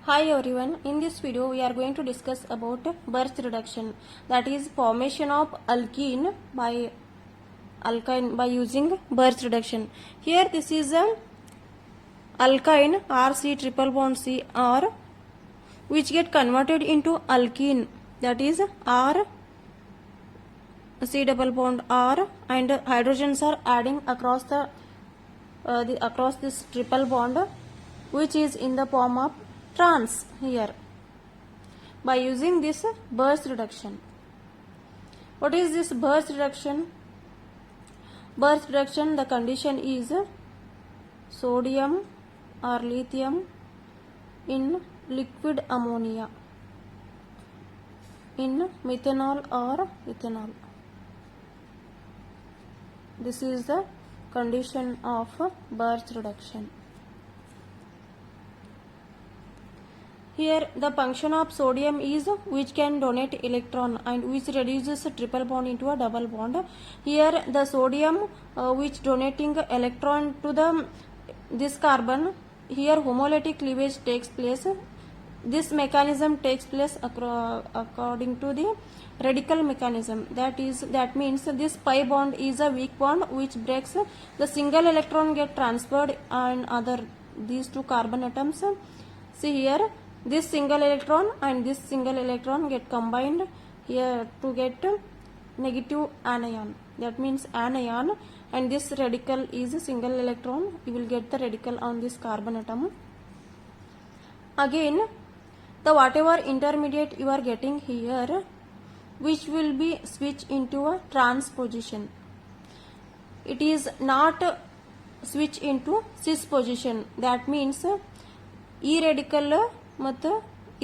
Hi everyone, in this video we are going to discuss about Birch reduction, that is formation of alkene by using Birch reduction. Here this is a alkyne RC triple bond C R which get converted into alkene, that is R C double bond R, and hydrogens are adding across across this triple bond, which is in the form of trans here by using this Birch reduction. What is this Birch reduction? Birch reduction, the condition is sodium or lithium in liquid ammonia in methanol or ethanol. This is the condition of Birch reduction. Here the function of sodium is which can donate electron and which reduces a triple bond into a double bond. Here the sodium which donating electron to this carbon, here homolytic cleavage takes place. This mechanism takes place according to the radical mechanism. That means this pi bond is a weak bond which breaks. The single electron get transferred and these two carbon atoms. See here, this single electron and this single electron get combined here to get negative anion. That means anion, and this radical is a single electron. You will get the radical on this carbon atom. Again, the whatever intermediate you are getting here, which will be switched into a trans position. It is not switch into cis position. That means ಈ radical ಮತ್ತು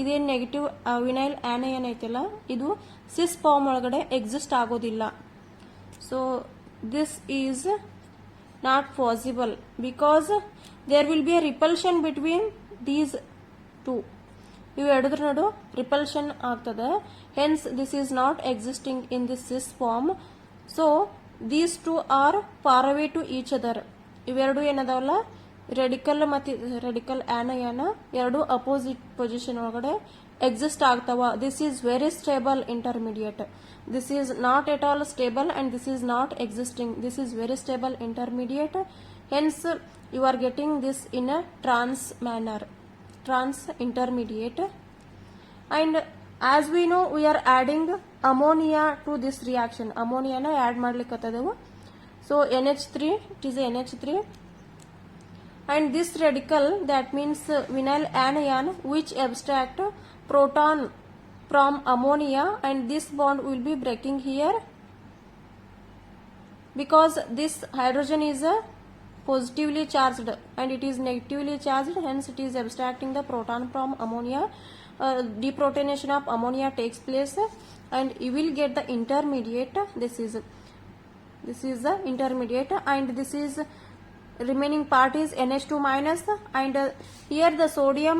ಇದೇನು negative vinyl anion ಐತಲ್ಲ, ಇದು cis form ಒಳಗಡೆ exist ಆಗೋದಿಲ್ಲ. So this is not possible because there will be a repulsion between these two. ಇವು ಎರಡರ ನಡು ರಿಪಲ್ಷನ್ ಆಗ್ತದೆ. Hence this is not existing in this cis form. So these two are far away to each other. ಇವೆರಡು ಏನದಾವಲ್ಲ, radical ಮತ್ತು radical anion ಎರಡು opposite position ಒಳಗಡೆ exist ಆಗ್ತಾವ. This is very stable intermediate. This is not at all stable and this is not existing. This is very stable intermediate. Hence you are getting this in a trans manner, trans intermediate. And as we know, we are adding ammonia to this reaction. Ammonia na add madlikatadavu. So NH3, it is a NH3, and this radical, that means vinyl anion, which abstract proton from ammonia, and this bond will be breaking here because this hydrogen is positively charged and it is negatively charged, hence it is abstracting the proton from ammonia. Deprotonation of ammonia takes place and you will get the intermediate. This is the intermediate, and this is remaining part is NH2 minus, and here the sodium,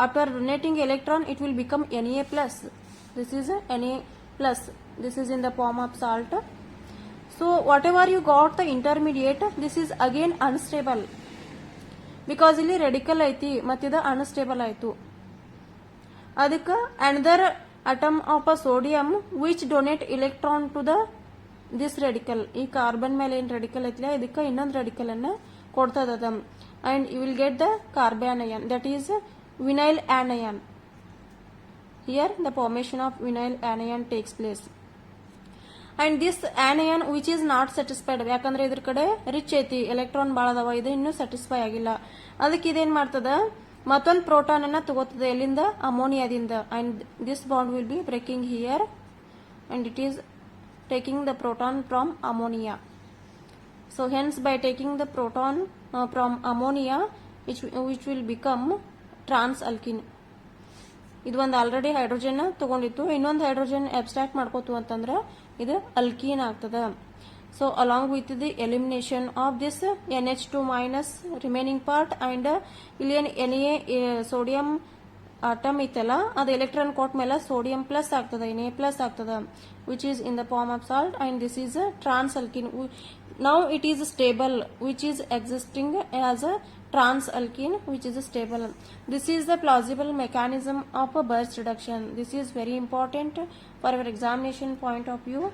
after donating electron, it will become Na plus. This is Na plus. This is in the form of salt. So whatever you got the intermediate, this is again unstable because ಇಲ್ಲಿ radical ಐತಿ ಮತ್ತಿದ unstable ಆಯ್ತು. ಅದಕ್ಕೆ another atom of a sodium which donate electron to this radical. ಈ carbon ಮೇಲೆ ಏನು radical ಐತಿಲ್ಲ, ಇದಕ್ಕೆ ಇನ್ನೊಂದು radical ಅನ್ನ ಕೊಡ್ತದ, and you will get the carbanion, that is vinyl anion. Here the formation of vinyl anion takes place. And this anion which is not satisfied, ಯಾಕಂದ್ರೆ ಇದ್ರ ಕಡೆ ರಿಚ್ ಐತಿ, ಎಲೆಕ್ಟ್ರಾನ್ ಭಾಳ ಅದಾವ, ಇದು ಇನ್ನೂ ಸ್ಯಾಟಿಸ್ಫೈ ಆಗಿಲ್ಲ. ಅದಕ್ಕೆ ಇದೇನ್ ಮಾಡ್ತದ, ಮತ್ತೊಂದು ಪ್ರೋಟಾನ್ ಅನ್ನ ತಗೋತದ ಎಲ್ಲಿಂದ, ಅಮೋನಿಯಾದಿಂದ, and this bond will be breaking here and it is taking the proton from ammonia. So hence by taking the proton from ammonia, which will become trans alkene. ಇದು ಒಂದು ಆಲ್ರೆಡಿ ಹೈಡ್ರೋಜನ್ ತಗೊಂಡಿತ್ತು, ಇನ್ನೊಂದು hydrogen abstract ಮಾಡ್ಕೋತು ಅಂತಂದ್ರೆ ಇದು alkene ಆಗ್ತದ. So along with the elimination of this NH2 minus remaining part, and ಇಲ್ಲಿ Na sodium atom ಇತ್ತಲ್ಲ, ಅದು electron ಕೊಟ್ಟ ಮೇಲೆ ಸೋಡಿಯಂ ಪ್ಲಸ್ ಆಗ್ತದ, Na ಪ್ಲಸ್ ಆಗ್ತದ, which is in the form of salt, and this is a trans alkene. Now it is stable, which is existing as a trans alkene, which is stable. This is the plausible mechanism of a Birch reduction. This is very important for our examination point of view.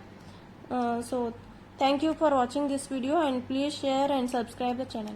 So thank you for watching this video, and please share and subscribe the channel.